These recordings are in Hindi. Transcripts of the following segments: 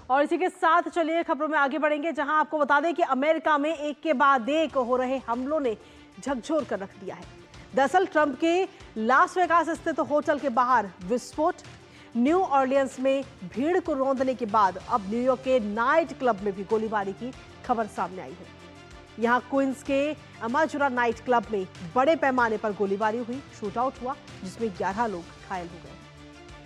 और इसी के साथ चलिए खबरों में आगे बढ़ेंगे, जहां आपको बता दें कि अमेरिका में एक के बाद एक हो रहे हमलों ने झकझोर कर रख दिया है। दरअसल ट्रंप के लास वेगास स्थित होटल के बाहर विस्फोट, न्यू ऑरलियंस में भीड़ को रौंदने के बाद अब न्यूयॉर्क के नाइट क्लब में भी गोलीबारी की खबर सामने आई है। यहां क्वींस के अमाजुरा नाइट क्लब में बड़े पैमाने पर गोलीबारी हुई, शूटआउट हुआ जिसमें 11 लोग घायल हो गए।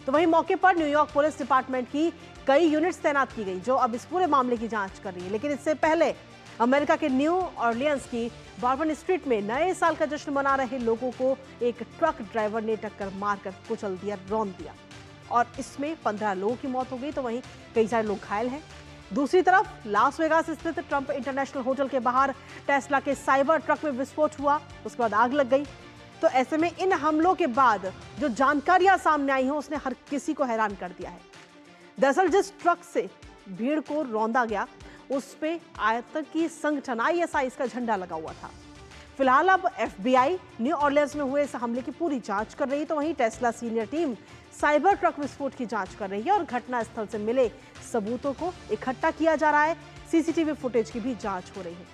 तो वहीं मौके पर न्यूयॉर्क पुलिस डिपार्टमेंट की कई यूनिट्स तैनात की गई, जो अब इस पूरे मामले की जांच कर रही है। लेकिन इससे पहले अमेरिका के न्यू ऑरलियंस की बॉर्बन स्ट्रीट में नए साल का जश्न मना रहे लोगों को एक ट्रक ड्राइवर ने टक्कर मारकर कुचल दिया, रौंद दिया और इसमें 15 लोगों की मौत हो गई, तो वहीं कई सारे लोग घायल हैं। दूसरी तरफ लास वेगास स्थित ट्रंप इंटरनेशनल होटल के बाहर टेस्ला के साइबर ट्रक में विस्फोट हुआ, उसके बाद आग लग गई। तो ऐसे में इन हमलों के बाद जो जानकारियां सामने आई हैं उसने हर किसी को हैरान कर दिया है। दरअसल जिस ट्रक से भीड़ को रौंदा गया उस पे आतंकी संगठन ISIS का झंडा लगा हुआ था। फिलहाल अब FBI न्यू ऑरलियंस में हुए इस हमले की पूरी जांच कर रही है, तो वहीं Tesla senior team cyber truck विस्फोट की जांच कर रही है और घटनास्थल से मिले सबूतों को इकट्ठा किया जा रहा है। CCTV फुटेज की भी जांच हो रही है।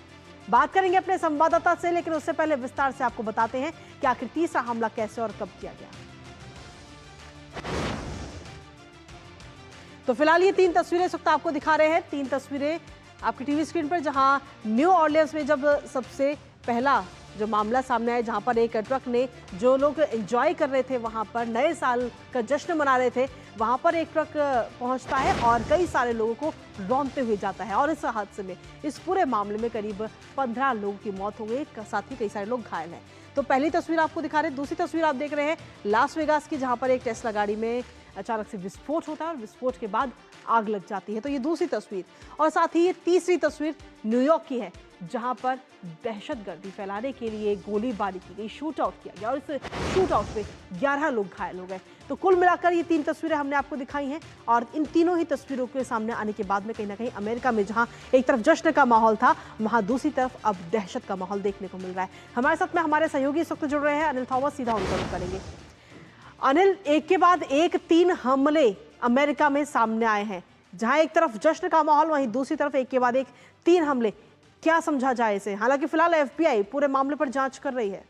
बात करेंगे अपने संवाददाता से, लेकिन उससे पहले विस्तार से आपको बताते हैं कि आखिर तीसरा हमला कैसे और कब किया गया। तो फिलहाल ये 3 तस्वीरें इस वक्त आपको दिखा रहे हैं, 3 तस्वीरें आपकी टीवी स्क्रीन पर, जहां न्यू ऑरलियंस में जब सबसे पहला जो मामला सामने आया, जहां पर एक ट्रक ने जो लोग एंजॉय कर रहे थे, वहां पर नए साल का जश्न मना रहे थे, वहां पर एक ट्रक पहुंचता है और कई सारे लोगों को रौंदते हुए जाता है और इस हादसे में, इस पूरे मामले में करीब 15 लोगों की मौत हो गई, साथ ही कई सारे लोग घायल हैं। तो पहली तस्वीर आपको दिखा रहे हैं। दूसरी तस्वीर आप देख रहे हैं लास वेगास की, जहां पर एक टेस्ला गाड़ी में अचानक से विस्फोट होता है और विस्फोट के बाद आग लग जाती है। तो ये दूसरी तस्वीर, और साथ ही ये तीसरी तस्वीर न्यूयॉर्क की है, जहां पर दहशतगर्दी फैलाने के लिए गोलीबारी की गई, शूट आउट किया गया और इस शूट आउट में 11 लोग घायल हो गए। तो कुल मिलाकर ये 3 तस्वीरें हमने आपको दिखाई हैं और इन तीनों ही तस्वीरों के सामने आने के बाद में कहीं ना कहीं अमेरिका में जहां एक तरफ जश्न का माहौल था, वहां दूसरी तरफ अब दहशत का माहौल देखने को मिल रहा है। हमारे साथ में हमारे सहयोगी इस वक्त जुड़ रहे हैं, अनिल थॉमस, सीधा उनका रुख करेंगे। अनिल, एक के बाद एक 3 हमले अमेरिका में सामने आए हैं, जहां एक तरफ जश्न का माहौल, वहीं दूसरी तरफ एक के बाद एक 3 हमले। क्या समझा जाए इसे? हालांकि फिलहाल FBI पूरे मामले पर जांच कर रही है।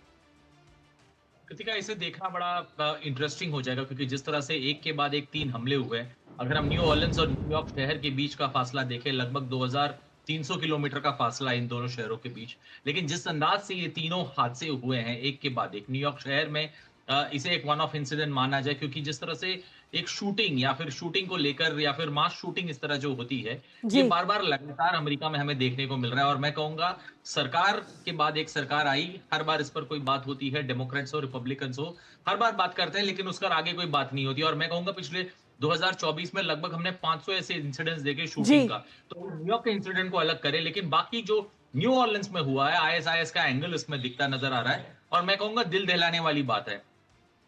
कृतिका, इसे देखना बड़ा इंटरेस्टिंग हो जाएगा, क्योंकि जिस तरह से एक के बाद एक 3 हमले हुए, अगर हम न्यू ऑरलियंस और न्यूयॉर्क शहर के बीच का फासला देखें, लगभग 2300 किलोमीटर का फासला इन दोनों शहरों के बीच। लेकिन जिस अंदाज से ये तीनों हादसे हुए हैं एक के बाद एक न्यूयॉर्क शहर में, इसे एक वन ऑफ इंसिडेंट माना जाए, क्योंकि जिस तरह से एक शूटिंग या फिर शूटिंग को लेकर या फिर मास शूटिंग इस तरह जो होती है, ये बार बार लगातार अमेरिका में हमें देखने को मिल रहा है। और मैं कहूंगा सरकार के बाद एक सरकार आई, हर बार इस पर कोई बात होती है, डेमोक्रेट्स हो रिपब्लिकन्स हो, हर बार बात करते हैं, लेकिन उसका आगे कोई बात नहीं होती। और मैं कहूंगा पिछले 2024 में लगभग हमने 500 ऐसे इंसिडेंट्स देखे शूटिंग का। तो न्यूयॉर्क के इंसिडेंट को अलग करें, लेकिन बाकी जो न्यू ऑरलियंस में हुआ है, ISIS का एंगल इसमें दिखता नजर आ रहा है। और मैं कहूंगा दिल दहलाने वाली बात है,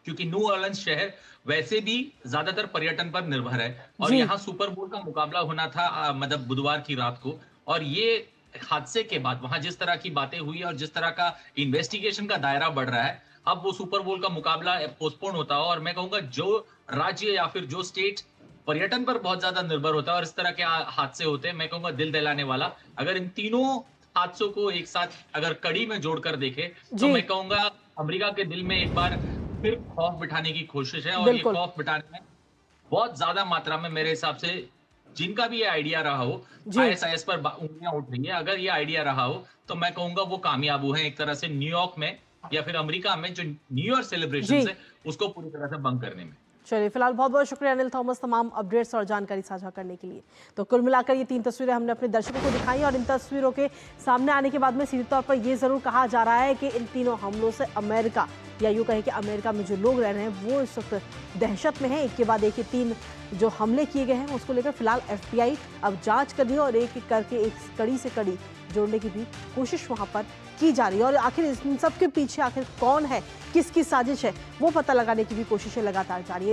क्योंकि न्यू ऑरलियंस शहर वैसे भी ज्यादातर पर्यटन पर निर्भर है और यहाँ सुपर बोल का मुकाबला होना था मतलब बुधवार की रात को। और ये हादसे के बाद वहां जिस तरह की बातें हुई और जिस तरह का इन्वेस्टिगेशन का दायरा बढ़ रहा है, अब वो सुपर बोल का मुकाबला पोस्टपोन होता है। और मैं कहूंगा जो राज्य या फिर जो स्टेट पर्यटन पर बहुत ज्यादा निर्भर होता है और इस तरह के हादसे होते हैं, मैं कहूंगा दिल दहलाने वाला। अगर इन तीनों हादसों को एक साथ अगर कड़ी में जोड़कर देखे, तो मैं कहूंगा अमेरिका के दिल में एक बार फिर खौफ बिठाने की कोशिश है। और ये खौफ बिठाने में बहुत ज्यादा मात्रा में मेरे हिसाब से जिनका भी ये आइडिया रहा हो, ISIS पर उंगलियां उठ रही है, अगर ये आइडिया रहा हो तो मैं कहूंगा वो कामयाब हुए हैं एक तरह से न्यूयॉर्क में या फिर अमेरिका में जो न्यू ईयर सेलिब्रेशन है उसको पूरी तरह से बंद करने में। चलिए, फिलहाल बहुत बहुत शुक्रिया अनिल थॉमस, तमाम अपडेट्स और जानकारी साझा करने के लिए। तो कुल मिलाकर ये 3 तस्वीरें हमने अपने दर्शकों को दिखाई और इन तस्वीरों के सामने आने के बाद में सीधे तौर पर ये जरूर कहा जा रहा है कि इन तीनों हमलों से अमेरिका, या यूँ कहें कि अमेरिका में जो लोग रह रहे हैं वो इस वक्त दहशत में है। एक के बाद एक 3 जो हमले किए गए हैं उसको लेकर फिलहाल FBI अब जांच कर रही है और एक एक करके एक कड़ी से कड़ी जोड़ने की भी कोशिश वहां पर की जा रही है। और आखिर इन सब के पीछे आखिर कौन है, किसकी साजिश है, वो पता लगाने की भी कोशिशें लगातार जारी है।